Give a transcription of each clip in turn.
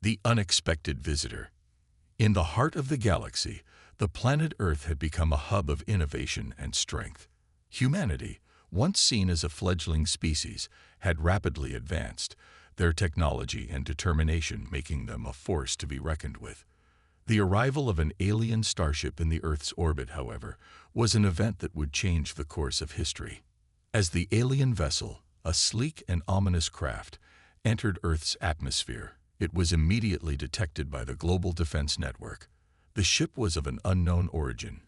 The unexpected visitor. In the heart of the galaxy, the planet Earth had become a hub of innovation and strength. Humanity, once seen as a fledgling species, had rapidly advanced, their technology and determination making them a force to be reckoned with. The arrival of an alien starship in the Earth's orbit, however, was an event that would change the course of history. As the alien vessel, a sleek and ominous craft, entered Earth's atmosphere, it was immediately detected by the Global Defense Network. The ship was of an unknown origin,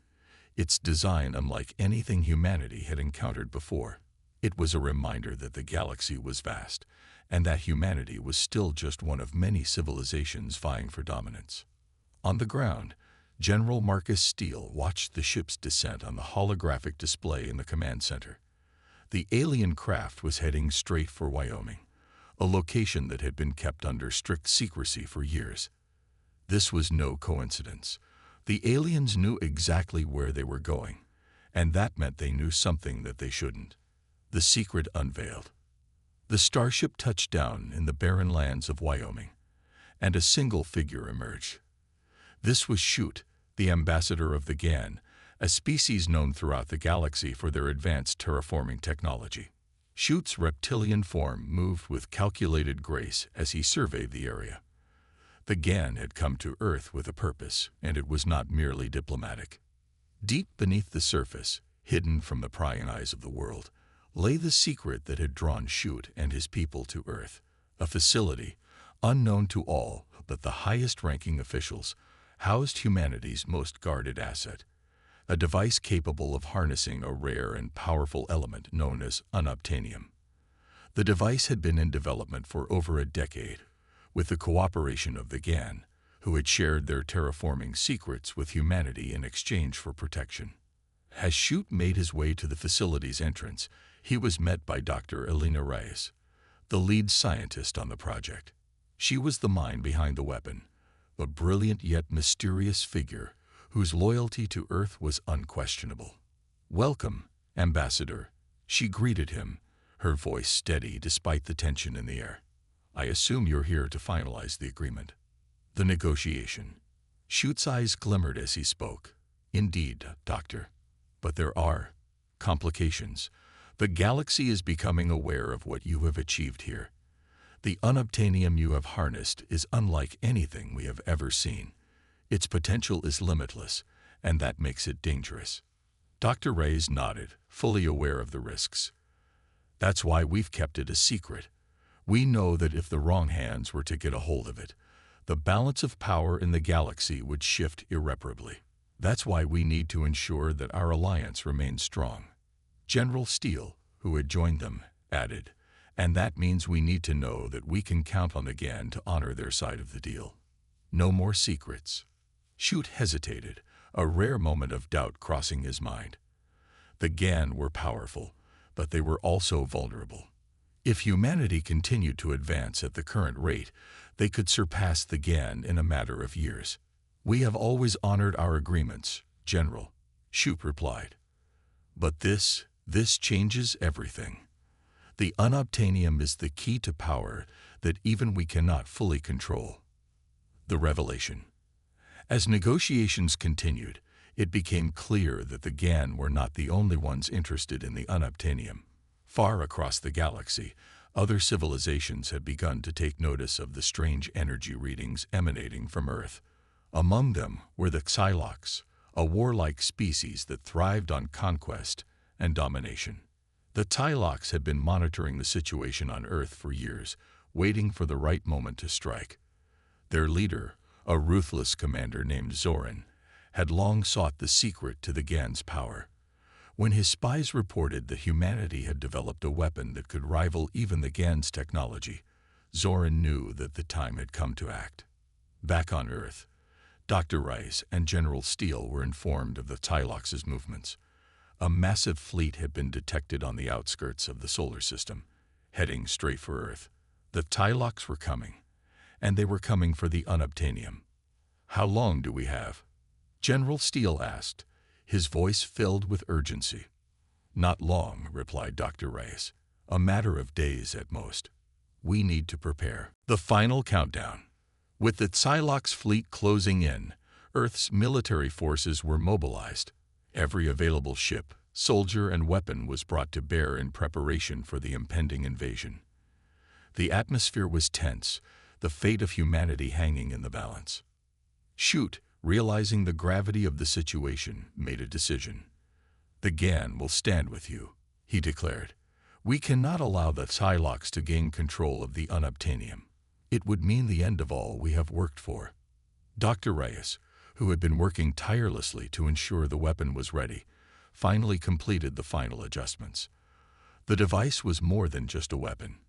its design unlike anything humanity had encountered before. It was a reminder that the galaxy was vast, and that humanity was still just one of many civilizations vying for dominance. On the ground, General Marcus Steele watched the ship's descent on the holographic display in the command center. The alien craft was heading straight for Wyoming, a location that had been kept under strict secrecy for years. This was no coincidence. The aliens knew exactly where they were going, and that meant they knew something that they shouldn't. The secret unveiled. The starship touched down in the barren lands of Wyoming, and a single figure emerged. This was Shoot, the ambassador of the GAN, a species known throughout the galaxy for their advanced terraforming technology. Shoot's reptilian form moved with calculated grace as he surveyed the area. The GAN had come to Earth with a purpose, and it was not merely diplomatic. Deep beneath the surface, hidden from the prying eyes of the world, lay the secret that had drawn Shoot and his people to Earth, a facility, unknown to all but the highest-ranking officials, housed humanity's most guarded asset, a device capable of harnessing a rare and powerful element known as unobtainium. The device had been in development for over a decade, with the cooperation of the GAN, who had shared their terraforming secrets with humanity in exchange for protection. As Shoot made his way to the facility's entrance, he was met by Dr. Elena Reyes, the lead scientist on the project. She was the mind behind the weapon, a brilliant yet mysterious figure whose loyalty to Earth was unquestionable. "Welcome, Ambassador," she greeted him, her voice steady despite the tension in the air. "I assume you're here to finalize the agreement." The negotiation. Shoot's eyes glimmered as he spoke. "Indeed, Doctor. But there are complications. The galaxy is becoming aware of what you have achieved here. The unobtainium you have harnessed is unlike anything we have ever seen. Its potential is limitless, and that makes it dangerous." Dr. Reyes nodded, fully aware of the risks. "That's why we've kept it a secret. We know that if the wrong hands were to get a hold of it, the balance of power in the galaxy would shift irreparably. That's why we need to ensure that our alliance remains strong." General Steele, who had joined them, added, "And that means we need to know that we can count on the GAN to honor their side of the deal. No more secrets." Shoot hesitated, a rare moment of doubt crossing his mind. The GAN were powerful, but they were also vulnerable. If humanity continued to advance at the current rate, they could surpass the GAN in a matter of years. "We have always honored our agreements, General," Shoot replied. "But this changes everything. The unobtainium is the key to power that even we cannot fully control." The revelation. As negotiations continued, it became clear that the GAN were not the only ones interested in the unobtainium. Far across the galaxy, other civilizations had begun to take notice of the strange energy readings emanating from Earth. Among them were the Psylocks, a warlike species that thrived on conquest and domination. The Psylocks had been monitoring the situation on Earth for years, waiting for the right moment to strike. Their leader, a ruthless commander named Zoran, had long sought the secret to the GAN's power. When his spies reported that humanity had developed a weapon that could rival even the GAN's technology, Zoran knew that the time had come to act. Back on Earth, Dr. Rice and General Steele were informed of the Psylocks' movements. A massive fleet had been detected on the outskirts of the solar system, heading straight for Earth. The Psylocks were coming, and they were coming for the unobtainium. "How long do we have?" General Steele asked, his voice filled with urgency. "Not long," replied Dr. Reyes. "A matter of days at most. We need to prepare." The final countdown. With the Psylocke's fleet closing in, Earth's military forces were mobilized. Every available ship, soldier, and weapon was brought to bear in preparation for the impending invasion. The atmosphere was tense, the fate of humanity hanging in the balance. Shoot, realizing the gravity of the situation, made a decision. "The GAN will stand with you," he declared. "We cannot allow the Psylocks to gain control of the unobtainium. It would mean the end of all we have worked for." Dr. Reyes, who had been working tirelessly to ensure the weapon was ready, finally completed the final adjustments. The device was more than just a weapon.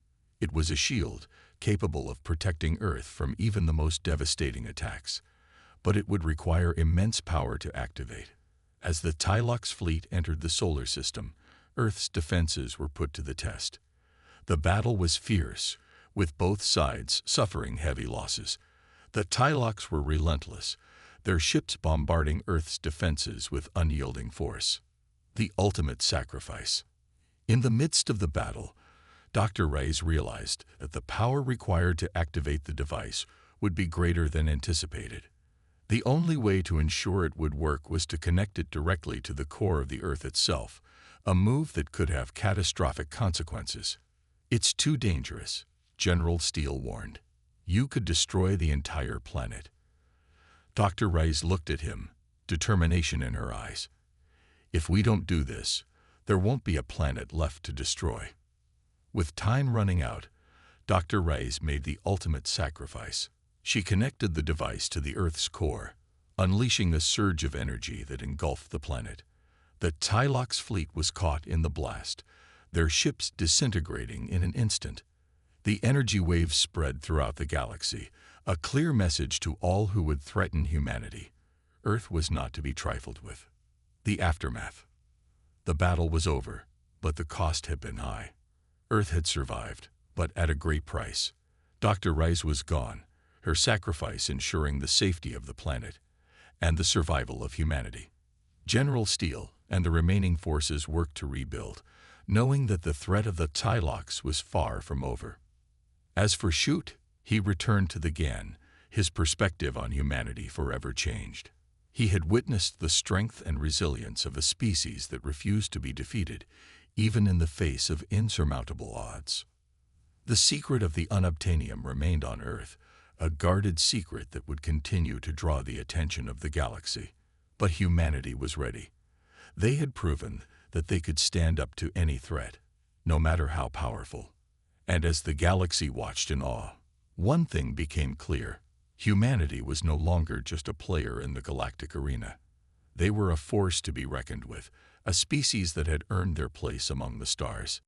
It was a shield, capable of protecting Earth from even the most devastating attacks. But it would require immense power to activate. As the Psylocke's fleet entered the solar system, Earth's defenses were put to the test. The battle was fierce, with both sides suffering heavy losses. The Psylocks were relentless, their ships bombarding Earth's defenses with unyielding force. The ultimate sacrifice. In the midst of the battle, Dr. Reyes realized that the power required to activate the device would be greater than anticipated. The only way to ensure it would work was to connect it directly to the core of the Earth itself, a move that could have catastrophic consequences. "It's too dangerous," General Steele warned. "You could destroy the entire planet." Dr. Reyes looked at him, determination in her eyes. "If we don't do this, there won't be a planet left to destroy." With time running out, Dr. Reyes made the ultimate sacrifice. She connected the device to the Earth's core, unleashing a surge of energy that engulfed the planet. The Psylocke's fleet was caught in the blast, their ships disintegrating in an instant. The energy waves spread throughout the galaxy, a clear message to all who would threaten humanity. Earth was not to be trifled with. The aftermath. The battle was over, but the cost had been high. Earth had survived, but at a great price. Dr. Reyes was gone, her sacrifice ensuring the safety of the planet and the survival of humanity. General Steele and the remaining forces worked to rebuild, knowing that the threat of the Psylocks was far from over. As for Shoot, he returned to the GAN, his perspective on humanity forever changed. He had witnessed the strength and resilience of a species that refused to be defeated, even in the face of insurmountable odds. The secret of the unobtainium remained on Earth, a guarded secret that would continue to draw the attention of the galaxy. But humanity was ready. They had proven that they could stand up to any threat, no matter how powerful. And as the galaxy watched in awe, one thing became clear. Humanity was no longer just a player in the galactic arena. They were a force to be reckoned with, a species that had earned their place among the stars.